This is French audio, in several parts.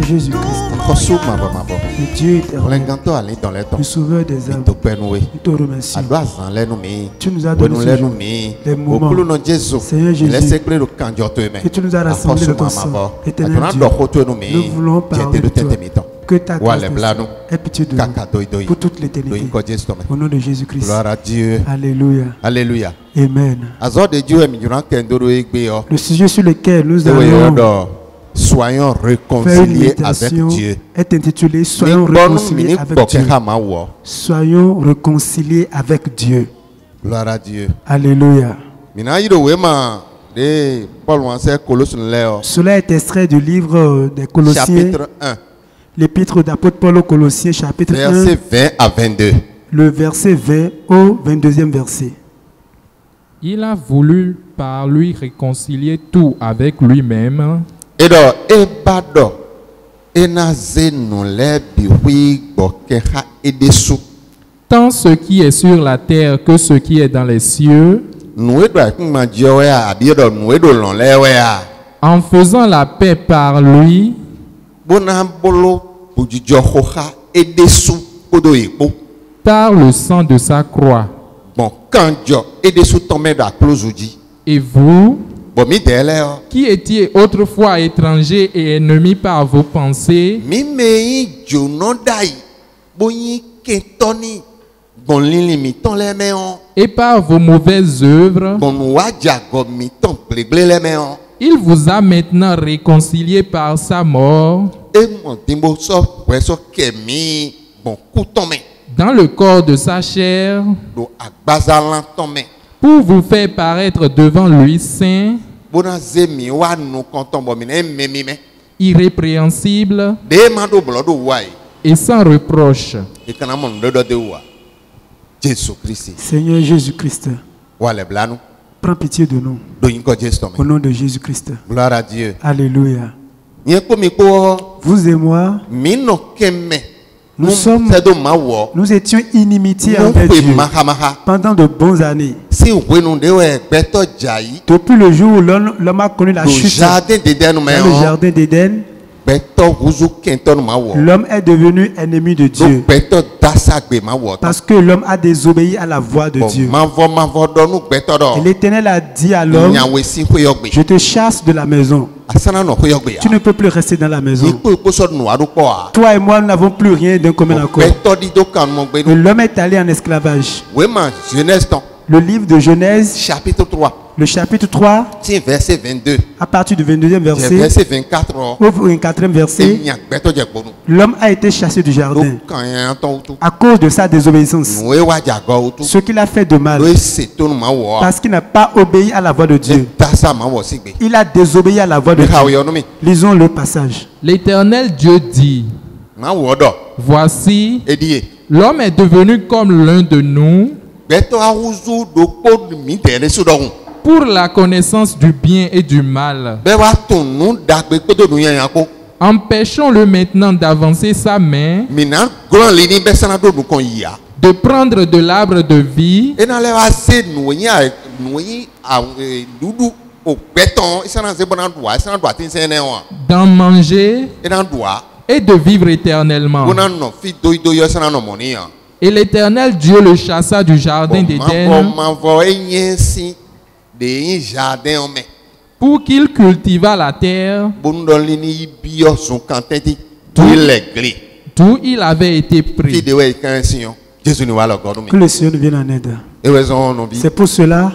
Jésus-Christ, le Dieu éternel, le sauveur des âmes, nous te remercions. Tu nous as donné les moments, Seigneur Jésus, que tu nous as rassemblés de ton sang. Éternel Dieu, nous voulons parler de toi. Que ta grâce ait pitié de nous pour toute l'éternité. Au nom de Jésus-Christ. Gloire à Dieu. Alléluia. Alléluia. Amen. Le sujet sur lequel nous allons soyons réconciliés avec Dieu est intitulé Soyons réconciliés avec Dieu. Soyons réconciliés avec Dieu. Gloire à Dieu. Alléluia. Cela est extrait du livre des Colossiens. Chapitre 1. L'épître d'apôtre Paul aux Colossiens, chapitre 1. Verset 20 à 22. Le verset 20 au 22e verset. Il a voulu par lui réconcilier tout avec lui-même. Tant ce qui est sur la terre que ce qui est dans les cieux, en faisant la paix par lui, par le sang de sa croix. Et vous, qui étiez autrefois étrangers et ennemis par vos pensées, et par vos mauvaises œuvres, il vous a maintenant réconciliés par sa mort dans le corps de sa chair, pour vous faire paraître devant lui saint, irrépréhensible et sans reproche. Seigneur Jésus-Christ, prends pitié de nous. Au nom de Jésus-Christ. Gloire à Dieu. Alléluia. Vous et moi, nous étions inimitiés avec Dieu pendant de bonnes années. Depuis le jour où l'homme a connu la chute dans le jardin d'Éden, l'homme est devenu ennemi de Dieu parce que l'homme a désobéi à la voix de Dieu. Et l'Éternel a dit à l'homme, je te chasse de la maison. Tu ne peux plus rester dans la maison. Toi et moi, nous n'avons plus rien d'un commun accord. Et l'homme est allé en esclavage. Le livre de Genèse, chapitre 3. Le chapitre 3, verset 22. À partir du 22e verset, verset 24, au 24e verset, l'homme a été chassé du jardin à cause de sa désobéissance. Ce qu'il a fait de mal, parce qu'il n'a pas obéi à la voix de Dieu. Il a désobéi à la voix de Dieu. Lisons le passage. L'Éternel Dieu dit, voici, l'homme est devenu comme l'un de nous, pour la connaissance du bien et du mal. Empêchons-le maintenant d'avancer sa main, de prendre de l'arbre de vie, d'en manger et de vivre éternellement. Et l'Éternel Dieu le chassa du jardin d'Éden pour qu'il cultivât la terre d'où il avait été pris. Que le Seigneur nous vienne en aide. C'est pour cela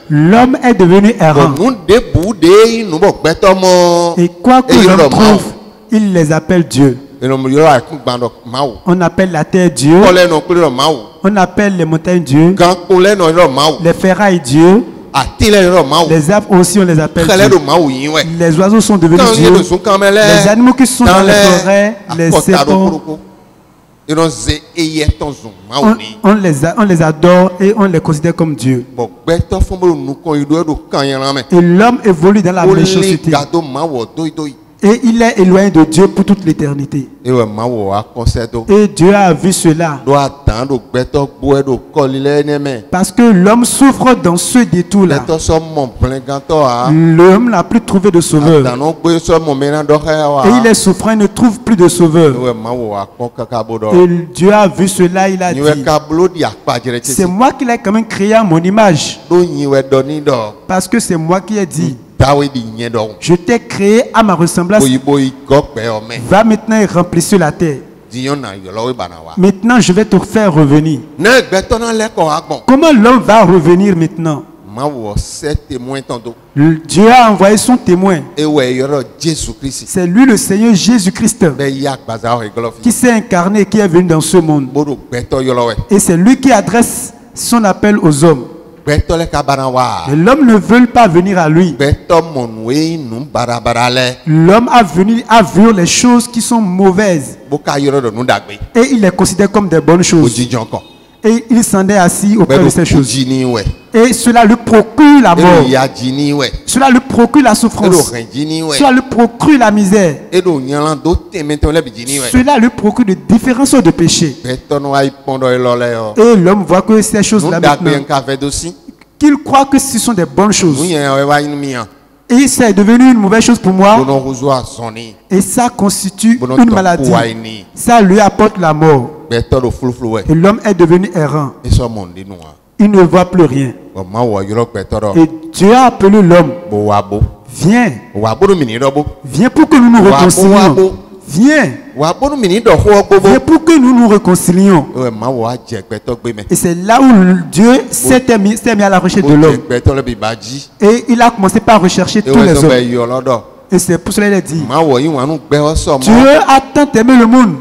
l'homme est devenu errant. Et quoi que l'homme trouve, il les appelle Dieu. On appelle la terre Dieu. On appelle les montagnes Dieu. Les ferrailles Dieu. Les arbres aussi on les appelle Dieu. Les oiseaux sont devenus Dieu. Les animaux qui sont dans les forêts, les serpents, on les adore et on les considère comme Dieu. Et l'homme évolue dans la méchanceté. Et il est éloigné de Dieu pour toute l'éternité. Et Dieu a vu cela. Parce que l'homme souffre dans ce détour-là. L'homme n'a plus trouvé de sauveur. Et il est souffrant, il ne trouve plus de sauveur. Et Dieu a vu cela, il a dit, c'est moi qui l'ai quand même créé à mon image. Parce que c'est moi qui ai dit, je t'ai créé à ma ressemblance. Va maintenant et remplir la terre. Maintenant, je vais te faire revenir. Comment l'homme va revenir maintenant? Dieu a envoyé son témoin. C'est lui, le Seigneur Jésus-Christ, qui s'est incarné, qui est venu dans ce monde. Et c'est lui qui adresse son appel aux hommes. Mais l'homme ne veut pas venir à lui. L'homme a vu les choses qui sont mauvaises. Et il les considère comme des bonnes choses. Et il s'en est assis auprès de ces choses. Et cela lui procure la mort. Cela lui procure la souffrance. Cela lui procure la misère. Cela lui procure de différentes sortes de péchés. Et l'homme voit que ces choses-là maintenant, qu'il croit que ce sont des bonnes choses. Et c'est devenu une mauvaise chose pour moi. Et ça constitue une maladie. Ça lui apporte la mort. Et l'homme est devenu errant. Il ne voit plus rien. Et Dieu a appelé l'homme. Viens. Viens pour que nous nous réconcilions. Viens. Viens pour que nous nous réconcilions. Et c'est là où Dieu s'est mis à la recherche de l'homme. Et il a commencé par rechercher tous les hommes. Et c'est pour cela qu'il a dit, Dieu a tant aimé le monde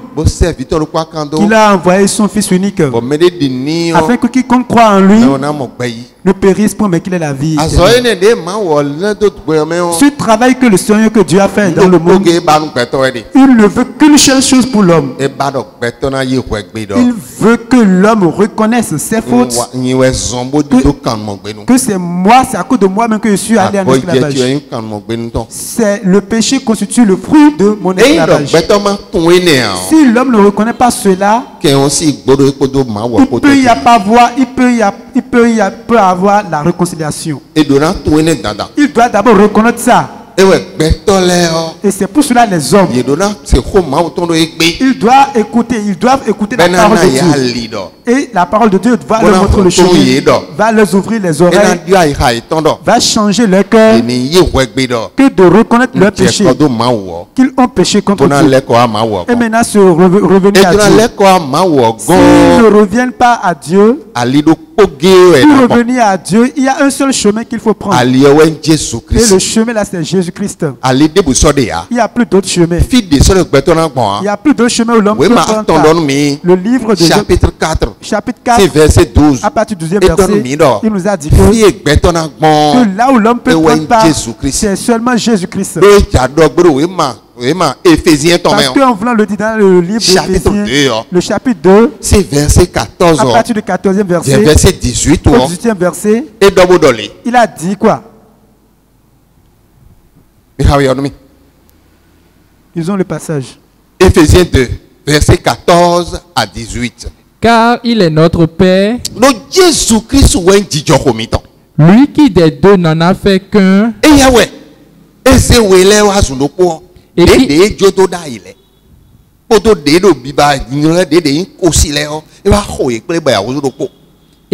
qu'il a envoyé son Fils unique afin que quiconque croit en lui ne périsse point mais qu'il ait la vie. Ce travail que le Seigneur, que Dieu a fait dans le monde, il ne veut qu'une seule chose pour l'homme. Il veut que l'homme reconnaisse ses fautes, que c'est moi, c'est à cause de moi-même que je suis allé en esclavage. Le péché constitue le fruit de mon esclavage. Si l'homme ne reconnaît pas cela, il peut avoir la réconciliation. Il doit d'abord reconnaître ça. Et c'est pour cela les hommes, ils doivent écouter la parole de Dieu. Et la parole de Dieu va leur montrer le chemin, va leur ouvrir les oreilles, va changer leur cœur, que de reconnaître leur péché, qu'ils ont péché contre Dieu. Et maintenant se revenir à Dieu. S'ils ne reviennent pas à Dieu, pour revenir à Dieu, il y a un seul chemin qu'il faut prendre. Et le chemin là, c'est Jésus-Christ. Il n'y a plus d'autre chemin. Il n'y a plus d'autre chemin où l'homme peut prendre. Le livre de chapitre 4, verset 12. À partir du 12e verset, il nous a dit que là où l'homme peut prendre part, c'est seulement Jésus-Christ. Parce qu'en voulant le dire dans le livre d'Éphésiens, le chapitre 2, c'est verset 14. À partir du 14e verset, verset 18, au 18e verset, il a dit quoi? Ils ont le passage. Éphésiens 2, verset 14 à 18. Car il est notre Père, lui qui des deux n'en a fait qu'un, et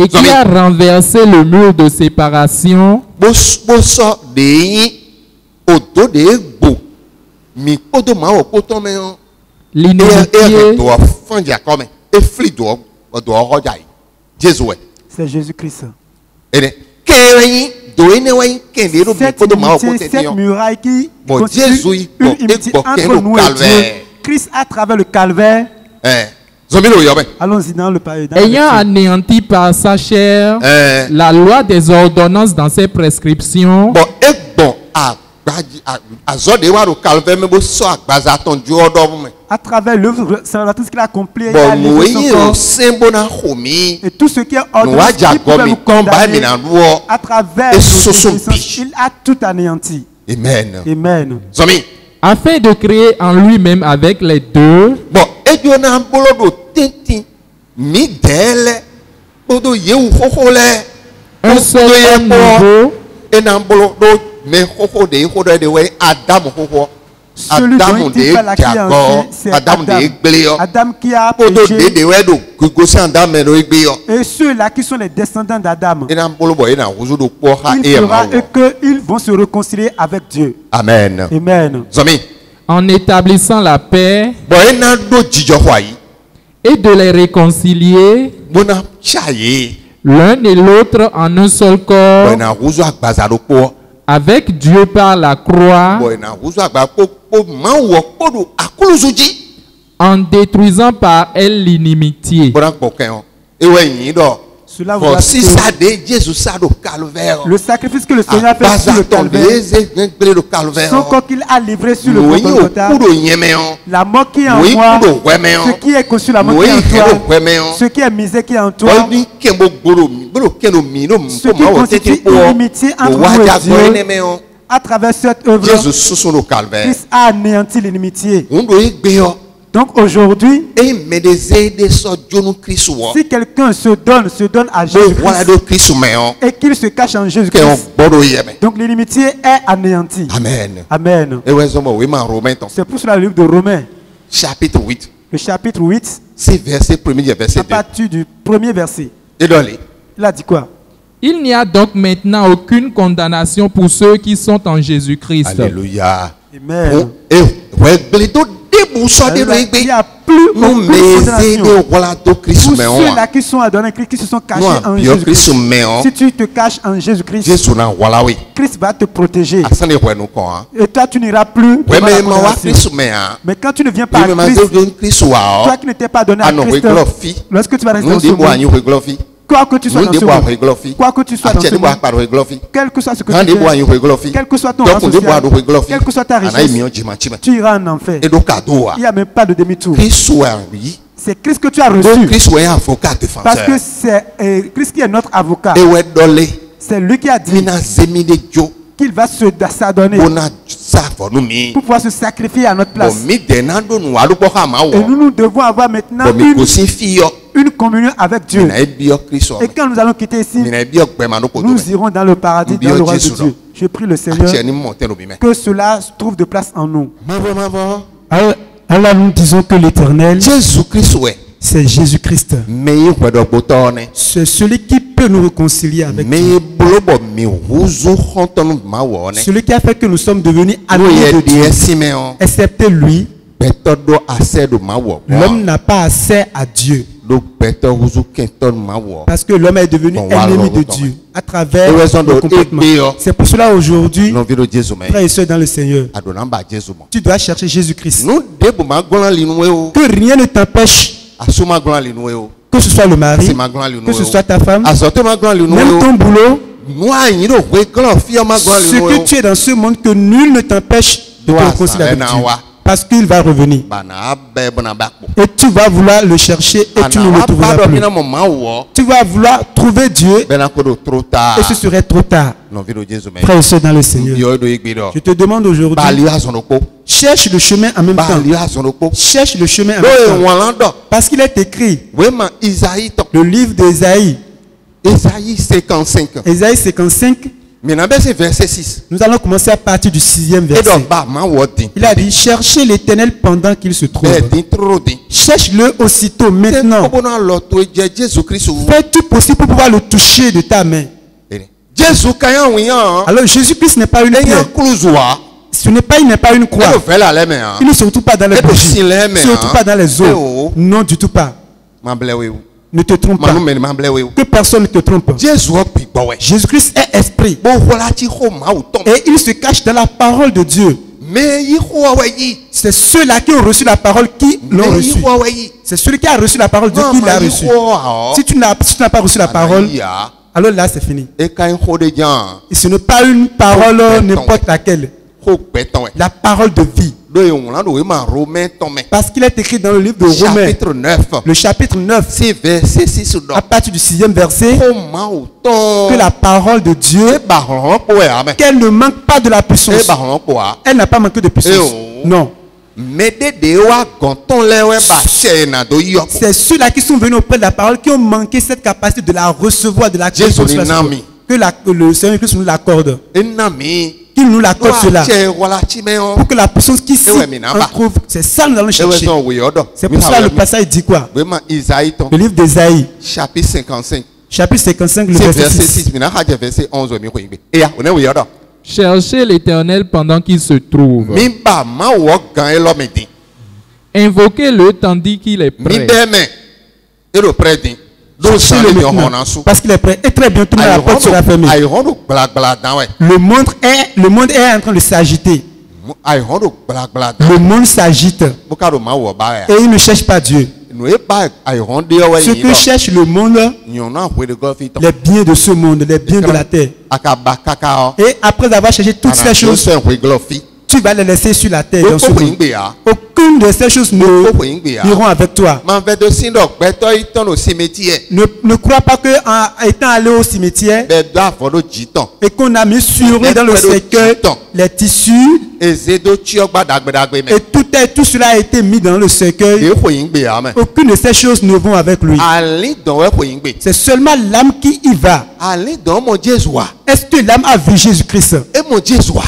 qui a renversé le mur de séparation c'est Jésus-Christ. Cette muraille qui constitue une unité entre nous et Dieu. Christ à travers le calvaire. Allons-y dans le pays. Ayant anéanti par sa chair la loi des ordonnances dans ses prescriptions, à travers l'œuvre salvatrice qu'il a accomplie, il a livré son corps. Et tout ce qui est ordonné qui pouvait nous condamner, à travers nos il a tout anéanti. Amen. Amen. afin de créer en lui-même avec les deux un seul homme nouveau, celui dont il parle qui est en c'est Adam qui a péché, et ceux-là qui sont les descendants d'Adam, il fera qu'ils vont se réconcilier avec Dieu. Amen. Amen. En établissant la paix et de les réconcilier l'un et l'autre en un seul corps avec Dieu par la croix, en détruisant par elle l'inimitié. Cela vous le sacrifice que le Seigneur a fait sur le calvaire, son corps qu'il a livré sur le Golgotha, la mort qui est en moi, ce qui est conçu, la mort qui est en toi, ce qui est misé qui est en toi, ce qui constitue une amitié entre nous et Dieu. À travers cette œuvre, Christ a anéanti l'inimitié. Donc aujourd'hui, si quelqu'un se donne à Jésus-Christ et qu'il se cache en Jésus-Christ, donc l'inimitié est anéantie. Amen. Amen. C'est pour cela le livre de Romains, chapitre 8. Le chapitre 8, c'est premier verset. À partir du premier verset. Il a dit quoi? Il n'y a donc maintenant aucune condamnation pour ceux qui sont en Jésus-Christ. Alléluia. Amen. Il n'y a plus condamnation pour ceux-là qui sont adorés, qui se sont cachés en Jésus-Christ. Si tu te caches en Jésus-Christ, Christ va te protéger. Et toi, tu n'iras plus. Mais quand tu ne viens pas à Christ, toi qui n'étais pas donné à Christ, lorsque tu vas rester dans ce monde, quoi que tu sois dans ce monde, quoi que tu sois dans ce monde, quel que soit ce que tu fais, quel que soit ton rang social, quelle que soit ta richesse, tu iras en enfer. Il n'y a même pas de demi-tour. C'est Christ que tu as reçu. Parce que c'est Christ qui est notre avocat. C'est lui qui a dit qu'il va s'adonner pour pouvoir se sacrifier à notre place. Et nous devons avoir maintenant une communion avec Dieu. Et quand nous allons quitter ici, nous irons dans le paradis, dans le royaume de Dieu. Je prie le Seigneur que cela trouve de place en nous. Alors nous disons que l'Éternel, c'est Jésus-Christ. C'est celui qui peut nous réconcilier avec Dieu. Celui qui a fait que nous sommes devenus amis de Dieu. Excepté lui, l'homme n'a pas accès à Dieu. Parce que l'homme est devenu ennemi de Dieu à travers le comportement. C'est pour cela aujourd'hui, frères et sœurs dans le Seigneur, tu dois chercher Jésus-Christ. Que rien ne t'empêche, que ce soit le mari, que ce soit ta femme, même ton boulot, ce que tu es dans ce monde, que nul ne t'empêche de te réconcilier avec Dieu. Parce qu'il va revenir. Et tu vas vouloir le chercher et tu ne le trouveras plus. Tu vas vouloir trouver Dieu et ce serait trop tard. Frères et sœurs dans le Seigneur, je te demande aujourd'hui, cherche le chemin en même temps. Cherche le chemin en même temps. Parce qu'il est écrit, le livre d'Ésaïe, Ésaïe 55. Verset 6. Nous allons commencer à partir du 6e verset. Il a dit, cherchez l'Éternel pendant qu'il se trouve. Cherche-le aussitôt, maintenant. Fais tout possible pour pouvoir le toucher de ta main. Alors Jésus-Christ n'est pas une pierre. Ce n'est pas une croix. Il ne se retrouve pas dans les bougies. Il ne se retrouve pas dans les eaux. Non, du tout pas. Ne te trompe pas. Que personne ne te trompe. Jésus-Christ est esprit. Et il se cache dans la parole de Dieu. C'est ceux-là qui ont reçu la parole qui l'ont reçu. C'est celui qui a reçu la parole de Dieu qui l'a reçu. Si tu n'as pas reçu la parole, alors là c'est fini. Et ce n'est pas une parole n'importe laquelle. La parole de vie. Parce qu'il est écrit dans le livre de Romains, le chapitre 9, à partir du 6e verset, que la parole de Dieu, qu'elle ne manque pas de la puissance. Elle n'a pas manqué de puissance. Non. C'est ceux-là qui sont venus auprès de la parole qui ont manqué cette capacité de la recevoir, de la comprendre. Que le Seigneur Christ nous l'accorde. Qu'il nous l'accorde cela. Pour que la puissance qui s'y retrouve, c'est ça que nous allons chercher. C'est pour cela le passage dit quoi? Le livre d'Ésaïe. Chapitre 55. Chapitre 55, le verset 6. Cherchez l'Éternel pendant qu'il se trouve. Invoquez-le tandis qu'il est prêt. Parce qu'il est prêt. Et très bientôt la porte sera fermée. Le monde est en train de s'agiter. Le monde s'agite. Et il ne cherche pas Dieu. Ce que cherche le monde, les biens de ce monde, les biens de la terre. Et après avoir cherché toutes ces choses, tu vas les laisser sur la terre. Dans ce monde. Aucune de ces choses n'iront avec toi. Ne crois pas qu'en étant allé au cimetière et qu'on a mis sur dans le cercueil les tissus et tout cela a été mis dans le cercueil. Aucune de ces choses ne vont avec lui. C'est seulement l'âme qui y va. Est-ce que l'âme a vu Jésus-Christ?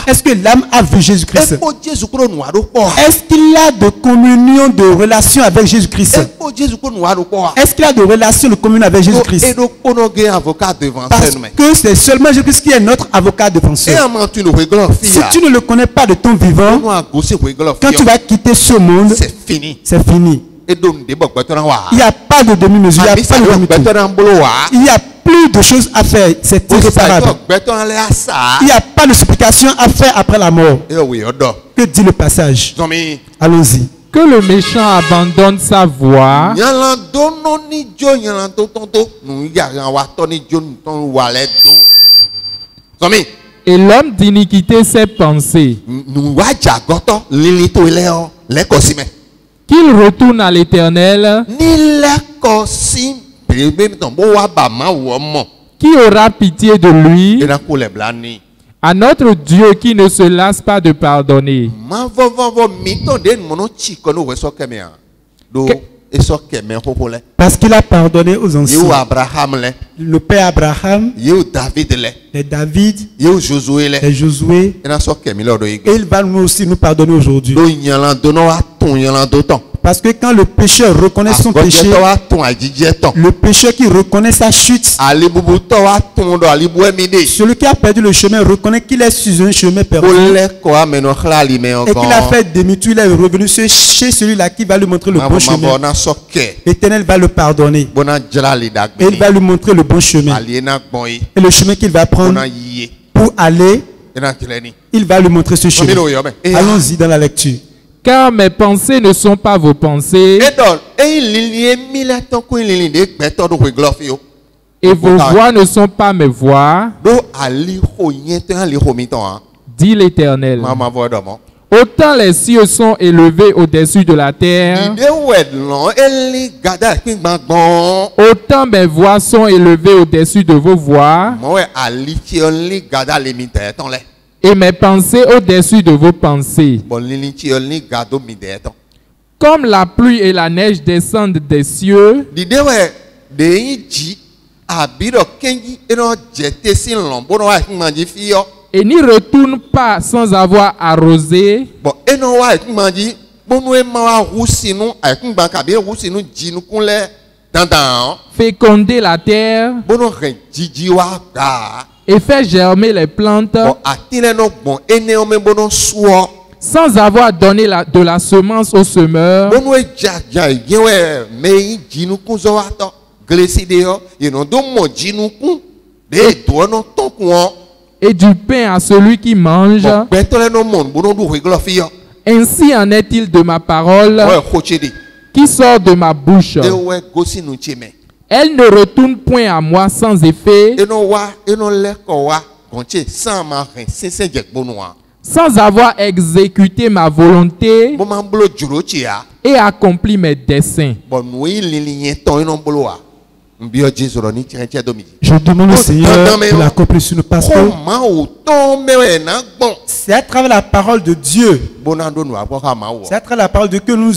Est-ce que l'âme a vu Jésus-Christ? Est-ce qu'il a de communion, de relation avec Jésus-Christ? Est-ce qu'il a de relation, de communion avec Jésus-Christ? Parce que c'est seulement Jésus-Christ qui est notre avocat défenseur. Si tu ne le connais pas de ton vivant, quand tu vas quitter ce monde, c'est fini. C'est fini. Il n'y a pas de demi-mesure, il n'y a pas de demi-tour. Il n'y a plus de choses à faire, c'est irréparable. Il n'y a pas de supplication à faire après la mort. Que dit le passage? Allons-y. Que le méchant abandonne sa voie. Et l'homme d'iniquité ses pensées. Qu'il retourne à l'Éternel. Qui aura pitié de lui? À notre Dieu qui ne se lasse pas de pardonner. Parce qu'il a pardonné aux anciens. Le père Abraham, les David, les Josué. Et il va nous aussi nous pardonner aujourd'hui. Parce que quand le pécheur reconnaît son péché, le pécheur qui reconnaît sa chute, celui qui a perdu le chemin reconnaît qu'il est sur un chemin perdu et qu'il a fait demi-tour, il est revenu chez celui-là qui va lui montrer le bon chemin. L'Éternel va le pardonner et il va lui montrer le bon chemin. Et le chemin qu'il va prendre pour aller, il va lui montrer ce chemin. Allons-y dans la lecture. Car mes pensées ne sont pas vos pensées. Et vos voix ne sont pas mes voix. Dit l'Éternel. Autant les cieux sont élevés au-dessus de la terre, autant mes voix sont élevées au-dessus de vos voix. Et mes pensées au-dessus de vos pensées. Comme la pluie et la neige descendent des cieux, et n'y retournent pas sans avoir arrosé, féconder la terre, et fait germer les plantes, sans avoir donné de la semence au semeur, et du pain à celui qui mange. Ainsi en est-il de ma parole qui sort de ma bouche. Elle ne retourne point à moi sans effet, sans avoir exécuté ma volonté et accompli mes desseins. Je demande au Seigneur de l'accomplir sur nos pasteurs. C'est à travers la parole de Dieu. C'est à travers la parole de Dieu que nous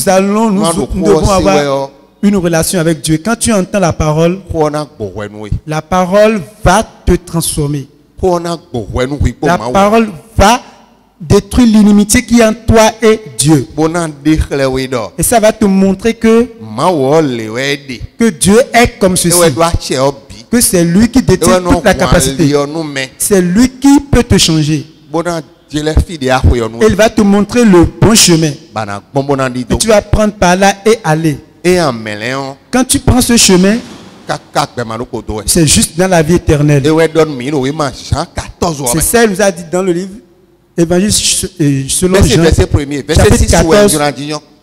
devons avoir une relation avec Dieu. Quand tu entends la parole va te transformer. La parole va détruire l'inimitié qui est en toi et Dieu. Et ça va te montrer que Dieu est comme ceci. Que c'est lui qui détient toute la capacité. C'est lui qui peut te changer. Il va te montrer le bon chemin. Et tu vas prendre par là et aller. Quand tu prends ce chemin, c'est juste dans la vie éternelle. C'est ça, il nous a dit dans le livre Évangile selon Jean, chapitre 14,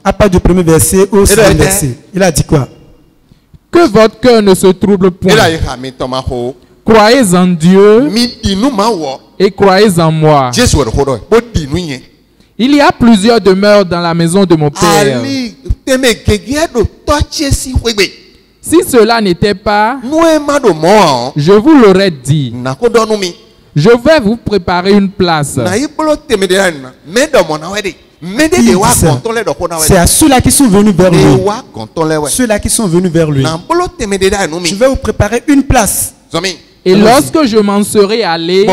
à part du premier verset au second verset. Il a dit quoi? Que votre cœur ne se trouble point. Croyez en Dieu et croyez en moi. Il y a plusieurs demeures dans la maison de mon Père. Si cela n'était pas, je vous l'aurais dit. Je vais vous préparer une place. C'est à ceux-là qui sont venus vers lui. Ceux-là qui sont venus vers lui. Je vais vous préparer une place. Et lorsque je m'en serai allé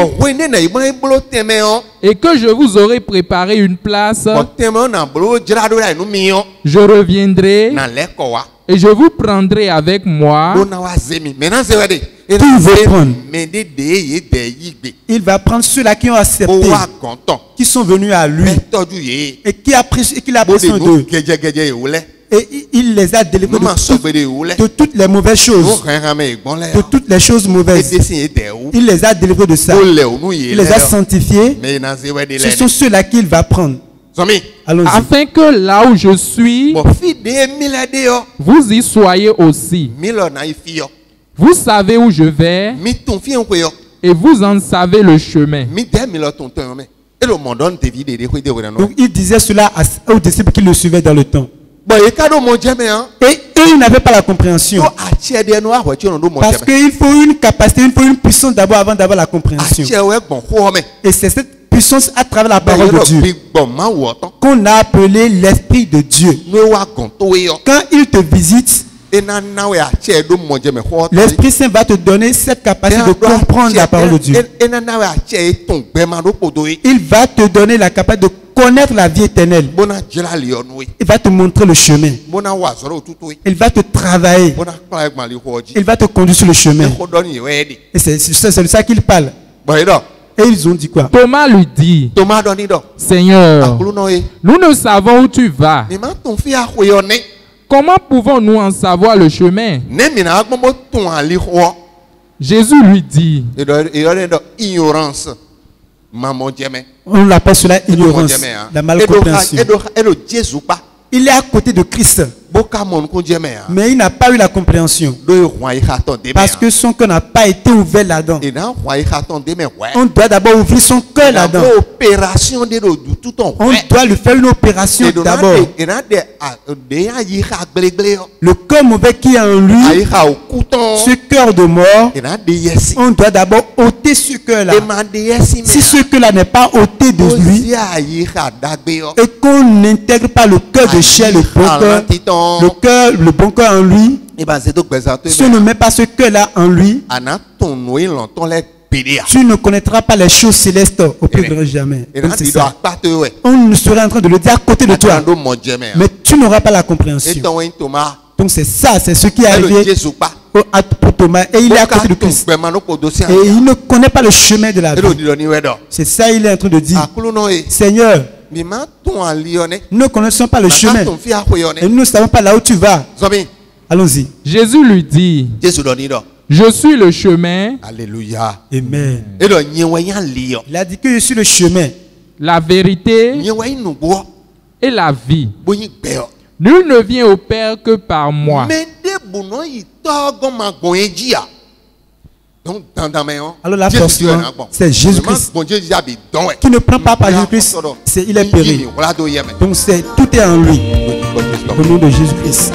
et que je vous aurai préparé une place, je reviendrai et je vous prendrai avec moi. Il va prendre ceux-là qui ont accepté, qui sont venus à lui et qui a pris soin d'eux. Et il les a délivrés de toutes les mauvaises choses, de toutes les choses mauvaises. Il les a délivrés de ça. Il les a sanctifiés. Ce sont ceux-là qu'il va prendre. Afin que là où je suis, vous y soyez aussi. Vous savez où je vais et vous en savez le chemin. Donc il disait cela aux disciples qui le suivaient dans le temps. Et eux, ils n'avaient pas la compréhension. Parce qu'il faut une capacité, il faut une puissance d'abord avant d'avoir la compréhension. Et c'est cette puissance à travers la parole de Dieu qu'on a appelé l'Esprit de Dieu. Quand il te visite, l'Esprit Saint va te donner cette capacité de comprendre la parole de Dieu. Il va te donner la capacité de connaître la vie éternelle. Il va te montrer le chemin. Il va te travailler. Il va te conduire sur le chemin. Et c'est de ça qu'il parle. Et ils ont dit quoi? Thomas lui dit, Seigneur, nous ne savons où tu vas. Comment pouvons-nous en savoir le chemin? Jésus lui dit, on l'appelle cela ignorance, la malcompréhension. Il est à côté de Christ, mais il n'a pas eu la compréhension parce que son cœur n'a pas été ouvert là-dedans. On doit d'abord ouvrir son cœur là-dedans. On doit lui faire une opération d'abord. Le cœur mauvais qui est en lui, ce cœur de mort, on doit d'abord ôter ce cœur-là. Si ce cœur-là n'est pas ôté de lui et qu'on n'intègre pas le cœur de chair, le bon cœur en lui, si on ne met pas ce cœur-là en lui, tu ne connaîtras pas les choses célestes au plus grand jamais. Donc c'est ça. On serait en train de le dire à côté de toi, mais tu n'auras pas la compréhension. Donc c'est ça, c'est ce qui est arrivé pour Thomas. Et il est à côté de Christ. Et il ne connaît pas le chemin de la vie. C'est ça il est en train de dire. Seigneur, nous ne connaissons pas le chemin. Et nous ne savons pas là où tu vas. Allons-y. Jésus lui dit, je suis le chemin. Alléluia. Amen. Il a dit que je suis le chemin, la vérité et la vie. Nul ne vient au Alors là, forcément, c'est Jésus-Christ qui ne prend pas par Jésus-Christ, il est péri. Donc tout est en lui. Au nom de Jésus-Christ.